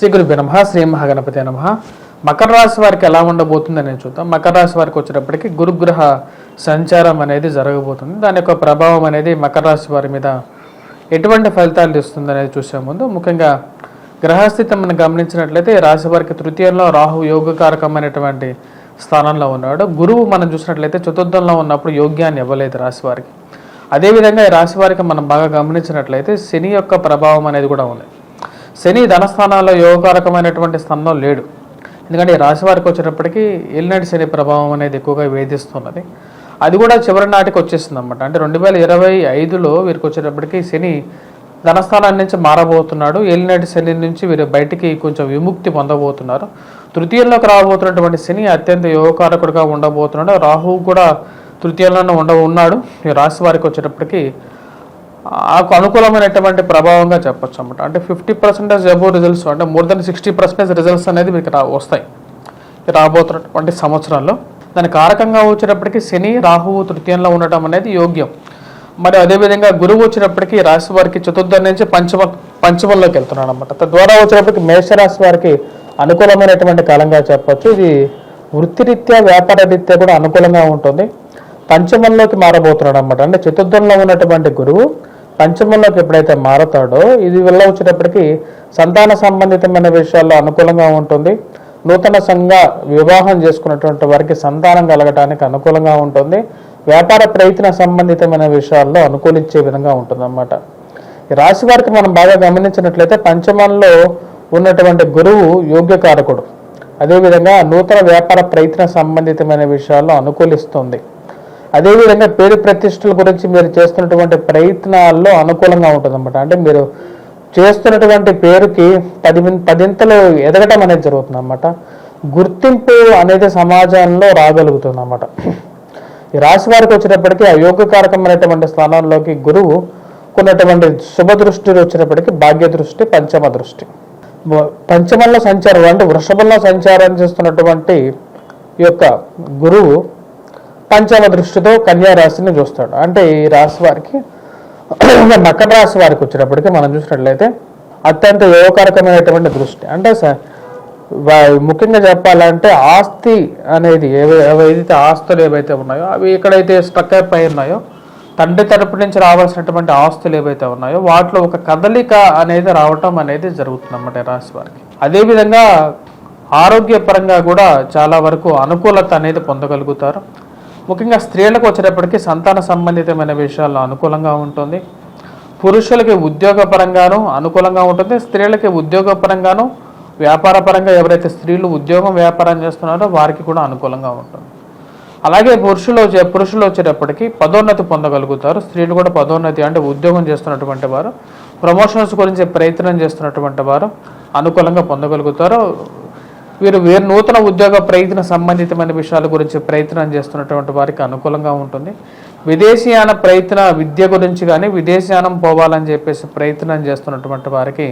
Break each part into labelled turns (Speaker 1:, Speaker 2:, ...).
Speaker 1: శ్రీ గురుభ్యో నమః. శ్రీ మహాగణపతి నమః. మకర రాశి వారికి ఎలా ఉండబోతుందని నేను చూద్దాం. మకర రాశి వారికి వచ్చేటప్పటికి గురుగ్రహ సంచారం అనేది జరగబోతుంది. దాని యొక్క ప్రభావం అనేది మకర రాశి వారి మీద ఎటువంటి ఫలితాలు ఇస్తుంది అనేది చూసే ముందు ముఖ్యంగా గ్రహస్థితి మనం గమనించినట్లయితే రాశి వారికి తృతీయంలో రాహు యోగకారకమైనటువంటి స్థానంలో ఉన్నాడు. గురువు మనం చూసినట్లయితే చతుర్థంలో ఉన్నప్పుడు యోగ్యాన్ని ఇవ్వలేదు రాశి వారికి. అదేవిధంగా ఈ రాశి వారికి మనం బాగా గమనించినట్లయితే శని యొక్క ప్రభావం అనేది కూడా ఉంది. శని ధనస్థానాల్లో యోగకారకమైనటువంటి స్థానంలో లేడు. ఎందుకంటే ఈ రాశి వారికి వచ్చేటప్పటికి ఏలినాటి శని ప్రభావం అనేది ఎక్కువగా వేధిస్తున్నది. అది కూడా చివరి నాటికి వచ్చేస్తుంది అనమాట. అంటే 2025లో వీరికి వచ్చేటప్పటికి శని ధనస్థానాన్ని నుంచి మారబోతున్నాడు. ఏలినాటి శని నుంచి వీరు బయటికి కొంచెం విముక్తి పొందబోతున్నారు. తృతీయంలోకి రాబోతున్నటువంటి శని అత్యంత యోగకారకుడిగా ఉండబోతున్నాడు. రాహువు కూడా తృతీయంలోనే ఉన్నాడు. ఈ రాశి వారికి వచ్చేటప్పటికి అనుకూలమైనటువంటి ప్రభావంగా చెప్పొచ్చు అన్నమాట. అంటే 50% అబోవ్ రిజల్ట్స్, అంటే మోర్ దెన్ 60% రిజల్ట్స్ అనేది మీకు వస్తాయి రాబోతున్నటువంటి సంవత్సరంలో. దాని కారకంగా వచ్చేటప్పటికి శని రాహువు తృతీయంలో ఉండటం అనేది యోగ్యం. మరి అదేవిధంగా గురువు వచ్చినప్పటికీ రాశి వారికి చతుర్థం నుంచి పంచమంలోకి వెళ్తున్నాడు అనమాట. తద్వారా వచ్చేటప్పటికి మేషరాశి వారికి అనుకూలమైనటువంటి కాలంగా చెప్పొచ్చు. ఇది వృత్తిరీత్యా వ్యాపార రీత్యా కూడా అనుకూలంగా ఉంటుంది. పంచమంలోకి మారబోతున్నాడు అనమాట. అంటే చతుర్థంలో ఉన్నటువంటి గురువు పంచమంలోకి ఎప్పుడైతే మారతాడో ఇది వల్ల వచ్చేటప్పటికి సంతాన సంబంధితమైన విషయాల్లో అనుకూలంగా ఉంటుంది. నూతన సంఘ వివాహం చేసుకున్నటువంటి వారికి సంతానం కలగటానికి అనుకూలంగా ఉంటుంది. వ్యాపార ప్రయత్న సంబంధితమైన విషయాల్లో అనుకూలించే విధంగా ఉంటుంది అన్నమాట. ఈ రాశి వారికి మనం బాగా గమనించినట్లయితే పంచమంలో ఉన్నటువంటి గురువు యోగ్యకారకుడు. అదేవిధంగా నూతన వ్యాపార ప్రయత్న సంబంధితమైన విషయాల్లో అనుకూలిస్తుంది. అదేవిధంగా పేరు ప్రతిష్టల గురించి మీరు చేస్తున్నటువంటి ప్రయత్నాల్లో అనుకూలంగా ఉంటుంది అన్నమాట. అంటే మీరు చేస్తున్నటువంటి పేరుకి పదింతలు ఎదగటం అనేది జరుగుతుంది అన్నమాట. గుర్తింపు అనేది సమాజంలో రాగలుగుతుంది అన్నమాట. ఈ రాశి వారికి వచ్చేటప్పటికి అయోగకారకమైనటువంటి స్థానాల్లోకి గురువు కొన్నటువంటి శుభ దృష్టి వచ్చేటప్పటికి భాగ్య దృష్టి, పంచమ దృష్టి. పంచమంలో సంచారం అంటే వృషభంలో సంచారం చేస్తున్నటువంటి ఈ యొక్క గురువు పంచమ దృష్టితో కన్యా రాశిని చూస్తాడు. అంటే ఈ రాశి వారికి మకర రాశి వారికి వచ్చేటప్పటికి మనం చూసినట్లయితే అత్యంత యోగకారకమైనటువంటి దృష్టి. అంటే ముఖ్యంగా చెప్పాలంటే ఆస్తి అనేది ఏవైతే ఆస్తులు ఏవైతే ఉన్నాయో అవి ఎక్కడైతే స్ట్రక్ అయిపోయి ఉన్నాయో తండ్రి తరపు నుంచి రావాల్సినటువంటి ఆస్తులు ఏవైతే ఉన్నాయో వాటిలో ఒక కదలిక అనేది రావటం అనేది జరుగుతుంది అన్నమాట రాశి వారికి. అదేవిధంగా ఆరోగ్యపరంగా కూడా చాలా వరకు అనుకూలత అనేది పొందగలుగుతారు. ముఖ్యంగా స్త్రీలకు వచ్చేటప్పటికి సంతాన సంబంధితమైన విషయాల్లో అనుకూలంగా ఉంటుంది. పురుషులకి ఉద్యోగపరంగాను అనుకూలంగా ఉంటుంది. స్త్రీలకి ఉద్యోగపరంగాను వ్యాపారపరంగా ఎవరైతే స్త్రీలు ఉద్యోగం వ్యాపారం చేస్తున్నారో వారికి కూడా అనుకూలంగా ఉంటుంది. అలాగే పురుషులు వచ్చేటప్పటికి పదోన్నతి పొందగలుగుతారు. స్త్రీలు కూడా పదోన్నతి అంటే ఉద్యోగం చేస్తున్నటువంటి వారు, ప్రమోషన్స్ గురించి ప్రయత్నం చేస్తున్నటువంటి వారు అనుకూలంగా పొందగలుగుతారు. వీరు నూతన ఉద్యోగ ప్రయత్న సంబంధితమైన విషయాల గురించి ప్రయత్నం చేస్తున్నటువంటి వారికి అనుకూలంగా ఉంటుంది. విదేశీయాన ప్రయత్న విద్య గురించి కానీ విదేశీయానం పోవాలని చెప్పేసి ప్రయత్నం చేస్తున్నటువంటి వారికి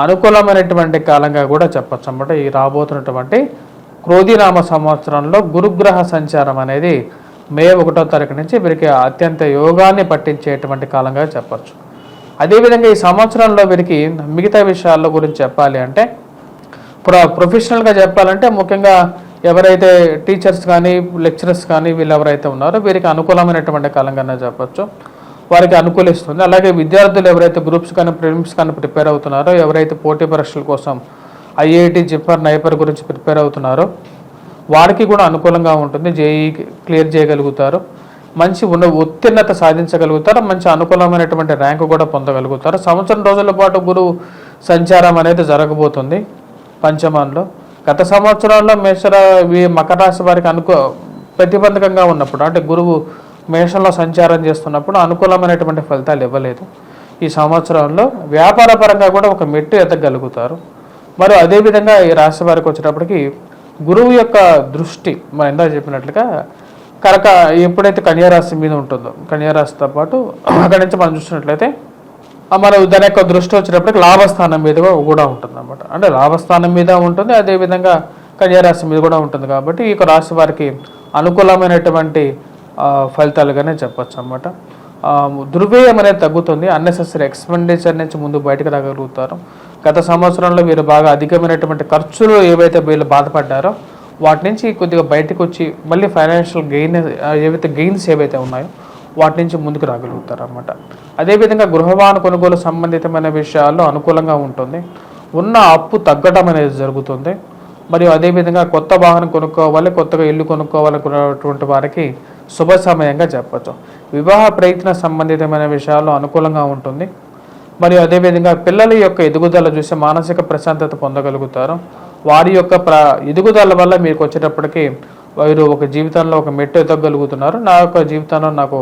Speaker 1: అనుకూలమైనటువంటి కాలంగా కూడా చెప్పచ్చు అన్నమాట. ఈ రాబోతున్నటువంటి క్రోధినామ సంవత్సరంలో గురుగ్రహ సంచారం అనేది మే 1వ తారీఖు నుంచి వీరికి అత్యంత యోగాన్ని పట్టించేటువంటి కాలంగా చెప్పచ్చు. అదేవిధంగా ఈ సంవత్సరంలో వీరికి మిగతా విషయాల గురించి చెప్పాలి అంటే ప్రొఫెషనల్గా చెప్పాలంటే ముఖ్యంగా ఎవరైతే టీచర్స్ కానీ లెక్చరర్స్ కానీ వీళ్ళు ఎవరైతే ఉన్నారో వీరికి అనుకూలమైనటువంటి కాలంగానే చెప్పచ్చు. వారికి అనుకూలిస్తుంది. అలాగే విద్యార్థులు ఎవరైతే గ్రూప్స్ కానీ ప్రిలిమ్స్ కానీ ప్రిపేర్ అవుతున్నారో, ఎవరైతే పోటీ పరీక్షల కోసం ఐఐటి జిప్పర్ నైపర్ గురించి ప్రిపేర్ అవుతున్నారో వారికి కూడా అనుకూలంగా ఉంటుంది. జేఈ క్లియర్ చేయగలుగుతారు. మంచి ఉత్తీర్ణత సాధించగలుగుతారు. మంచి అనుకూలమైనటువంటి ర్యాంకు కూడా పొందగలుగుతారు. సంవత్సరం రోజుల పాటు గురువు సంచారం అనేది జరగబోతుంది పంచమంలో. గత సంవత్సరాల్లో మకర రాశి వారికి ప్రతిబంధకంగా ఉన్నప్పుడు అంటే గురువు మేషంలో సంచారం చేస్తున్నప్పుడు అనుకూలమైనటువంటి ఫలితాలు ఇవ్వలేదు. ఈ సంవత్సరంలో వ్యాపార పరంగా కూడా ఒక మెట్టు ఎదగలుగుతారు. మరి అదేవిధంగా ఈ రాశి వారికి వచ్చేటప్పటికి గురువు యొక్క దృష్టి మనం ఇందాక చెప్పినట్లుగా ఎప్పుడైతే కన్యారాశి మీద ఉంటుందో కన్యారాశితో పాటు అక్కడి నుంచి మనం చూసినట్లయితే మన దాని యొక్క దృష్టి వచ్చేటప్పటికి లాభస్థానం మీద కూడా ఉంటుంది అన్నమాట. అంటే లాభస్థానం మీద ఉంటుంది, అదేవిధంగా కన్యారాశి మీద కూడా ఉంటుంది. కాబట్టి ఈ రాశి వారికి అనుకూలమైనటువంటి ఫలితాలుగానే చెప్పచ్చు అన్నమాట. దుర్వ్యయం అనేది తగ్గుతుంది. అన్నెసెసరీ ఎక్స్పెండిచర్ నుంచి ముందు బయటకు రాగలుగుతారు. గత సంవత్సరంలో వీరు బాగా అధికమైనటువంటి ఖర్చులు ఏవైతే వీళ్ళు బాధపడ్డారో వాటి నుంచి కొద్దిగా బయటకు వచ్చి మళ్ళీ ఫైనాన్షియల్ గెయిన్స్ ఏవైతే ఉన్నాయో వాటి నుంచి ముందుకు రాగలుగుతారు అన్నమాట. అదేవిధంగా గృహవాహన కొనుగోలు సంబంధితమైన విషయాల్లో అనుకూలంగా ఉంటుంది. ఉన్న అప్పు తగ్గడం అనేది జరుగుతుంది. మరియు అదేవిధంగా కొత్త వాహనం కొనుక్కోవాలి, కొత్తగా ఇల్లు కొనుక్కోవాలనుకున్నటువంటి వారికి శుభ సమయంగా చెప్పచ్చు. వివాహ ప్రయత్న సంబంధితమైన విషయాల్లో అనుకూలంగా ఉంటుంది. మరియు అదేవిధంగా పిల్లల యొక్క ఎదుగుదల చూసి మానసిక ప్రశాంతత పొందగలుగుతారు. వారి యొక్క ఎదుగుదల వల్ల మీకు వచ్చేటప్పటికి వారు ఒక జీవితంలో ఒక మెట్టు ఎదగలుగుతున్నారు. నా యొక్క జీవితంలో నాకు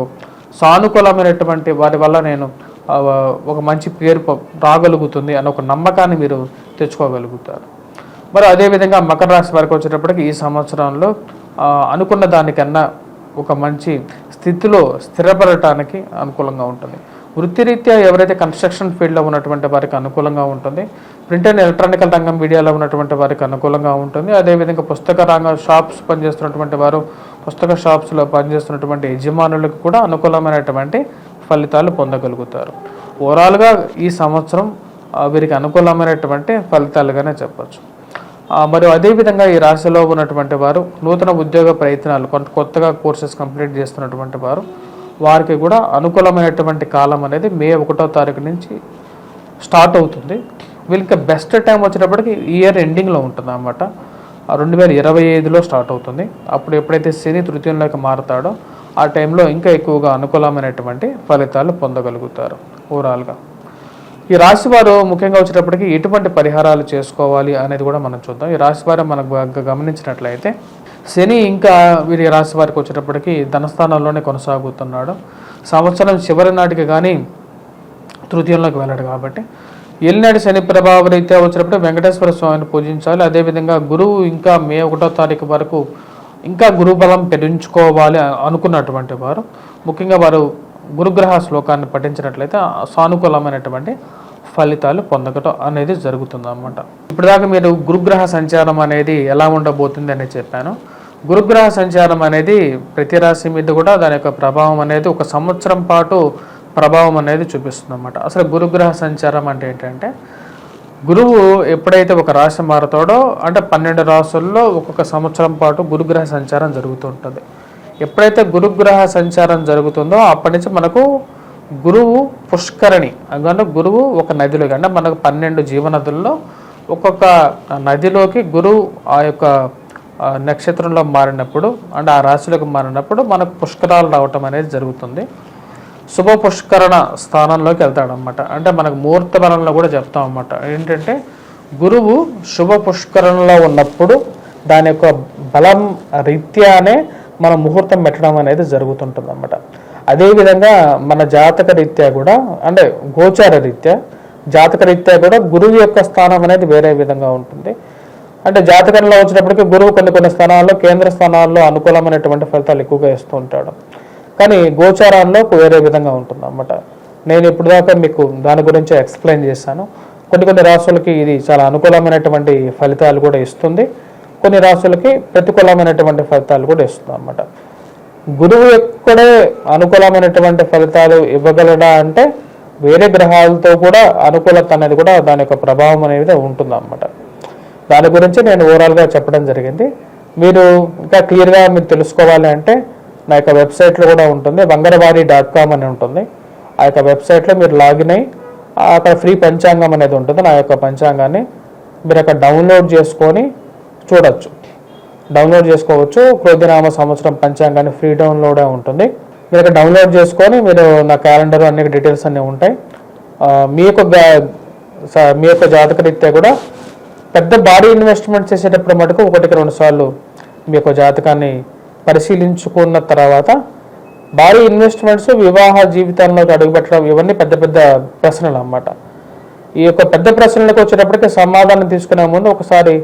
Speaker 1: సానుకూలమైనటువంటి వారి వల్ల నేను ఒక మంచి పేరు రాగలుగుతుంది అన్న ఒక నమ్మకాన్ని మీరు తెచ్చుకోగలుగుతారు. మరి అదేవిధంగా మకర రాశి వారికి వచ్చేటప్పటికి ఈ సంవత్సరంలో అనుకున్న దానికన్నా ఒక మంచి స్థితిలో స్థిరపడటానికి అనుకూలంగా ఉంటుంది. వృత్తిరీత్యా ఎవరైతే కన్స్ట్రక్షన్ ఫీల్డ్లో ఉన్నటువంటి వారికి అనుకూలంగా ఉంటుంది. ప్రింట్ అండ్ ఎలక్ట్రానికల్ రంగం మీడియాలో ఉన్నటువంటి వారికి అనుకూలంగా ఉంటుంది. అదేవిధంగా పుస్తక రంగ షాప్స్ పనిచేస్తున్నటువంటి వారు, పుస్తక షాప్స్లో పనిచేస్తున్నటువంటి యజమానులకు కూడా అనుకూలమైనటువంటి ఫలితాలు పొందగలుగుతారు. ఓవరాల్గా ఈ సంవత్సరం వీరికి అనుకూలమైనటువంటి ఫలితాలుగానే చెప్పచ్చు. మరియు అదేవిధంగా ఈ రాశిలో ఉన్నటువంటి వారు నూతన ఉద్యోగ ప్రయత్నాలు కొత్తగా కోర్సెస్ కంప్లీట్ చేస్తున్నటువంటి వారికి కూడా అనుకూలమైనటువంటి కాలం అనేది మే 1వ తారీఖు నుంచి స్టార్ట్ అవుతుంది. వీళ్ళకి బెస్ట్ టైం వచ్చేటప్పటికి ఇయర్ ఎండింగ్లో ఉంటుంది అన్నమాట. 2025లో స్టార్ట్ అవుతుంది. అప్పుడు ఎప్పుడైతే శని తృతీయంలోకి మారుతాడో ఆ టైంలో ఇంకా ఎక్కువగా అనుకూలమైనటువంటి ఫలితాలు పొందగలుగుతారు. ఓవరాల్గా ఈ రాశి వారు ముఖ్యంగా వచ్చేటప్పటికి ఎటువంటి పరిహారాలు చేసుకోవాలి అనేది కూడా మనం చూద్దాం. ఈ రాశి వారు మనకు గమనించినట్లయితే శని ఇంకా వీరి రాశి వారికి వచ్చేటప్పటికి ధనస్థానంలోనే కొనసాగుతున్నాడు. సంవత్సరం చివరి నాటికి కానీ తృతీయంలోకి వెళ్ళాడు కాబట్టి ఏలినాటి శని ప్రభావ రీత్యా వచ్చినప్పుడు వెంకటేశ్వర స్వామిని పూజించాలి. అదేవిధంగా గురువు ఇంకా మే 1వ తారీఖు వరకు ఇంకా గురుబలం పెంచుకోవాలి అనుకున్నటువంటి వారు ముఖ్యంగా వారు గురుగ్రహ శ్లోకాన్ని పఠించినట్లయితే సానుకూలమైనటువంటి ఫలితాలు పొందగటం అనేది జరుగుతుంది అన్నమాట. ఇప్పటిదాకా మీరు గురుగ్రహ సంచారం అనేది ఎలా ఉండబోతుంది అని చెప్పాను. గురుగ్రహ సంచారం అనేది ప్రతి రాశి మీద కూడా దాని యొక్క ప్రభావం అనేది ఒక సంవత్సరం పాటు ప్రభావం అనేది చూపిస్తుంది అన్నమాట. అసలు గురుగ్రహ సంచారం అంటే ఏంటంటే గురువు ఎప్పుడైతే ఒక రాశి మారుతాడో అంటే 12 రాశుల్లో ఒక్కొక్క సంవత్సరం పాటు గురుగ్రహ సంచారం జరుగుతూ ఉంటుంది. ఎప్పుడైతే గురుగ్రహ సంచారం జరుగుతుందో అప్పటి నుంచి మనకు గురువు పుష్కరణి అంటే గురువు ఒక నదిలోకి అంటే మనకు 12 జీవనదుల్లో ఒక్కొక్క నదిలోకి గురువు ఆ యొక్క నక్షత్రంలో మారినప్పుడు అంటే ఆ రాశిలోకి మారినప్పుడు మనకు పుష్కరాలు రావటం అనేది జరుగుతుంది. శుభ పుష్కరణ స్థానంలోకి వెళ్తాడనమాట. అంటే మనకు ముహూర్త బలంలో కూడా చెప్తాం అన్నమాట. ఏంటంటే గురువు శుభ పుష్కరణలో ఉన్నప్పుడు దాని యొక్క బలం రీత్యానే మన ముహూర్తం పెట్టడం అనేది జరుగుతుంటుంది అన్నమాట. అదేవిధంగా మన జాతక రీత్యా కూడా అంటే గోచార రీత్యా జాతక రీత్యా కూడా గురువు యొక్క స్థానం అనేది వేరే విధంగా ఉంటుంది. అంటే జాతకంలో వచ్చినప్పటికీ గురువు కొన్ని స్థానాల్లో కేంద్ర స్థానాల్లో అనుకూలమైనటువంటి ఫలితాలు ఎక్కువగా ఇస్తూ ఉంటాడు. కానీ గోచారాల్లో వేరే విధంగా ఉంటుంది అన్నమాట. నేను ఇప్పుడు దాకా మీకు దాని గురించి ఎక్స్ప్లెయిన్ చేశాను. కొన్ని రాశులకి ఇది చాలా అనుకూలమైనటువంటి ఫలితాలు కూడా ఇస్తుంది, కొన్ని రాశులకి ప్రతికూలమైనటువంటి ఫలితాలు కూడా ఇస్తుంది అన్నమాట. గురువు ఎక్కడే అనుకూలమైనటువంటి ఫలితాలు ఇవ్వగలడా అంటే వేరే గ్రహాలతో కూడా అనుకూలత అనేది కూడా దాని యొక్క ప్రభావం అనేది ఉంటుంది అన్నమాట. దాని గురించి నేను ఓవరాల్గా చెప్పడం జరిగింది. మీరు ఇంకా క్లియర్గా మీరు తెలుసుకోవాలి అంటే నా యొక్క వెబ్సైట్లో కూడా ఉంటుంది, vangarvari.com అని ఉంటుంది. ఆ యొక్క వెబ్సైట్లో మీరు లాగిన్ అయ్యి అక్కడ ఫ్రీ పంచాంగం అనేది ఉంటుంది. నా యొక్క పంచాంగాన్ని మీరు అక్కడ డౌన్లోడ్ చేసుకొని చూడొచ్చు, డౌన్లోడ్ చేసుకోవచ్చు. క్రోధినామ సంవత్సరం పంచాంగాన్ని ఫ్రీ డౌన్లోడే ఉంటుంది. మీరు అక్కడ డౌన్లోడ్ చేసుకొని మీరు నా క్యాలెండర్ అన్ని డీటెయిల్స్ అన్నీ ఉంటాయి. మీ యొక్క జాతక రీత్యా కూడా పెద్ద భారీ ఇన్వెస్ట్మెంట్ చేసేటప్పుడు మటుకు 1-2 సార్లు మీ యొక్క జాతకాన్ని పరిశీలించుకున్న తర్వాత భారీ ఇన్వెస్ట్మెంట్స్ వివాహ జీవితంలోకి అడుగుపెట్టడం ఇవన్నీ పెద్ద ప్రశ్నలు అన్నమాట. ఈ యొక్క పెద్ద ప్రశ్నలకు వచ్చేటప్పటికి సమాధానం తీసుకునే ముందు ఒకసారి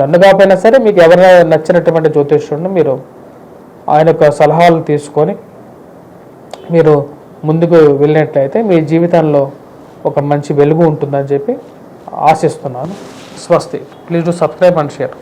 Speaker 1: నన్ను కాకపోయినా సరే మీకు ఎవరైనా నచ్చినటువంటి జ్యోతిష్యుడిని మీరు ఆయన యొక్క సలహాలు తీసుకొని మీరు ముందుకు వెళ్ళినట్లయితే మీ జీవితంలో ఒక మంచి వెలుగు ఉంటుందని చెప్పి ఆశిస్తున్నాను. స్వస్తి. Please do subscribe and share.